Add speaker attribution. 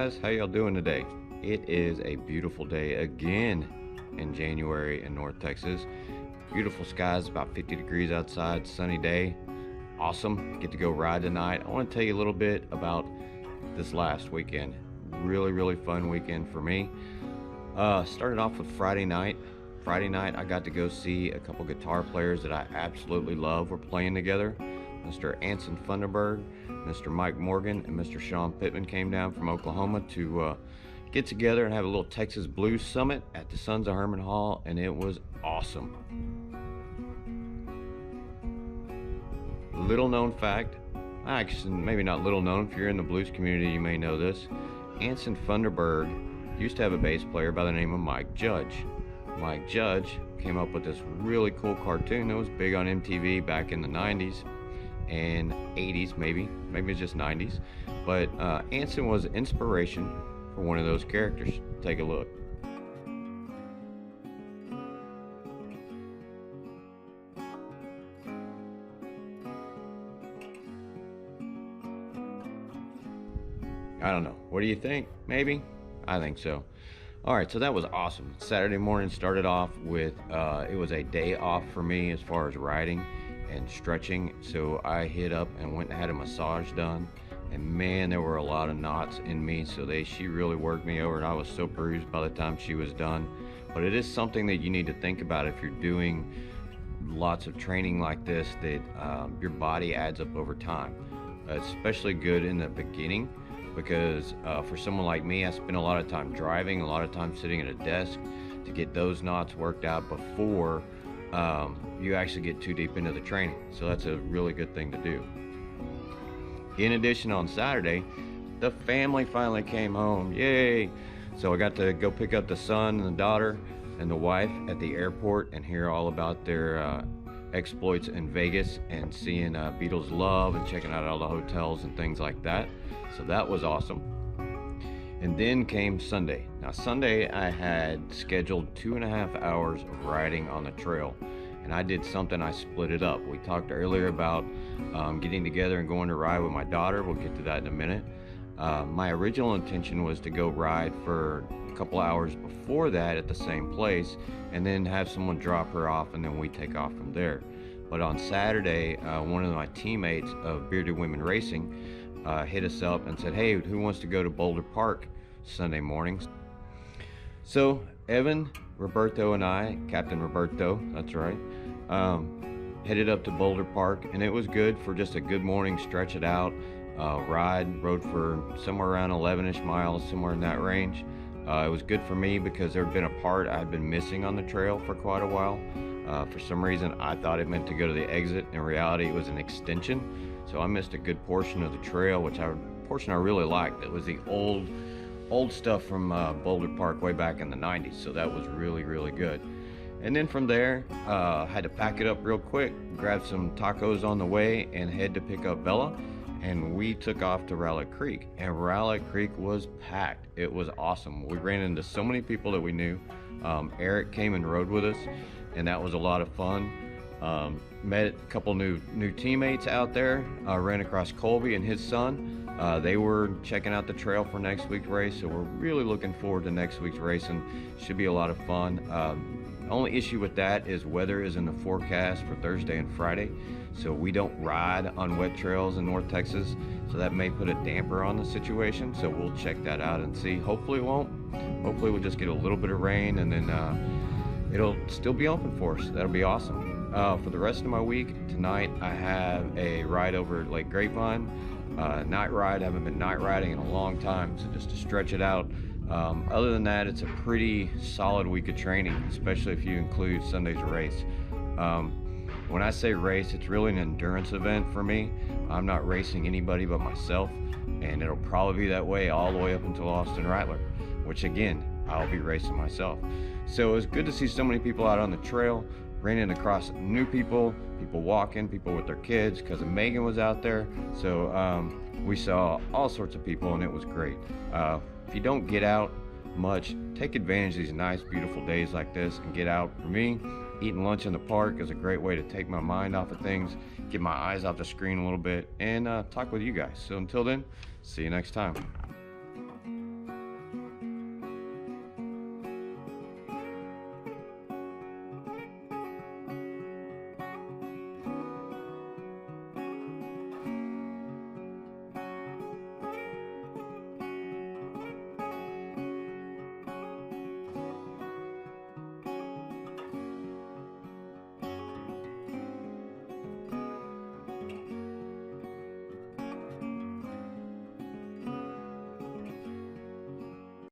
Speaker 1: guys, how y'all doing today? It is a beautiful day again in January in North Texas. Beautiful skies, about 50 degrees outside, sunny day. Awesome, get to go ride tonight. I want to tell you a little bit about this last weekend. Really fun weekend for me. Started off with Friday night. Friday night I got to go see a couple guitar players that I absolutely love. We're playing together. Mr. Anson Funderburg, Mr. Mike Morgan, and Mr. Sean Pittman came down from Oklahoma to get together and have a little Texas Blues Summit at the Sons of Herman Hall, and it was awesome. Little known fact, actually maybe not little known, if you're in the blues community you may know this, Anson Funderburg used to have a bass player by the name of Mike Judge. Mike Judge came up with this really cool cartoon that was big on MTV back in the 90s and 80s, maybe it's just 90s, but Anson was inspiration for one of those characters. Take a look. I don't know, what do you think? Maybe? I think so. Alright, so that was awesome. Saturday morning started off with it was a day off for me as far as riding and stretching, so I hit up and went and had a massage done, and man, there were a lot of knots in me, so she really worked me over, and I was so bruised by the time she was done. But it is something that you need to think about if you're doing lots of training like this, that your body adds up over time. Especially good in the beginning, because for someone like me, I spend a lot of time driving, a lot of time sitting at a desk to get those knots worked out before you actually get too deep into the training. So that's a really good thing to do. In addition, on Saturday, the family finally came home. Yay! So I got to go pick up the son and the daughter and the wife at the airport and hear all about their exploits in Vegas and seeing Beatles Love and checking out all the hotels and things like that. So that was awesome. And then came Sunday. Now Sunday I had scheduled 2.5 hours of riding on the trail, and I did something, I split it up. We talked earlier about getting together and going to ride with my daughter. We'll get to that in a minute. My original intention was to go ride for a couple hours before that at the same place, and then have someone drop her off, and then we take off from there. But on Saturday, one of my teammates of Bearded Women Racing hit us up and said, hey, who wants to go to Boulder Park Sunday mornings? So Evan, Roberto, and I, Captain Roberto, that's right, headed up to Boulder Park, and it was good for just a good morning, stretch it out, rode for somewhere around 11-ish miles, somewhere in that range. It was good for me because there had been a part I had been missing on the trail for quite a while. For some reason I thought it meant to go to the exit. In reality it was an extension, so I missed a good portion of the trail, portion I really liked. It was the old stuff from Boulder Park way back in the 90s, so that was really good. And then from there had to pack it up real quick, grab some tacos on the way, and head to pick up Bella, and we took off to Rattler Creek. And Rattler Creek was packed. It was awesome. We ran into so many people that we knew. Eric came and rode with us, and that was a lot of fun. Met a couple new teammates out there. Ran across Colby and his son. They were checking out the trail for next week's race, so we're really looking forward to next week's race, and should be a lot of fun. Only issue with that is weather is in the forecast for Thursday and Friday, so we don't ride on wet trails in North Texas, so that may put a damper on the situation, so we'll check that out and see. Hopefully it won't. Hopefully we'll just get a little bit of rain, and then it'll still be open for us. That'll be awesome. For the rest of my week, tonight I have a ride over at Lake Grapevine. Night ride. I haven't been night riding in a long time, so just to stretch it out. Other than that, it's a pretty solid week of training, especially if you include Sunday's race. When I say race, it's really an endurance event for me. I'm not racing anybody but myself, and it'll probably be that way all the way up until Austin Rattler, which again, I'll be racing myself. So it was good to see so many people out on the trail. Ran across new people walking, people with their kids, because Megan was out there. So we saw all sorts of people, and it was great. If you don't get out much, take advantage of these nice, beautiful days like this and get out. For me, eating lunch in the park is a great way to take my mind off of things, get my eyes off the screen a little bit, and talk with you guys. So until then, see you next time.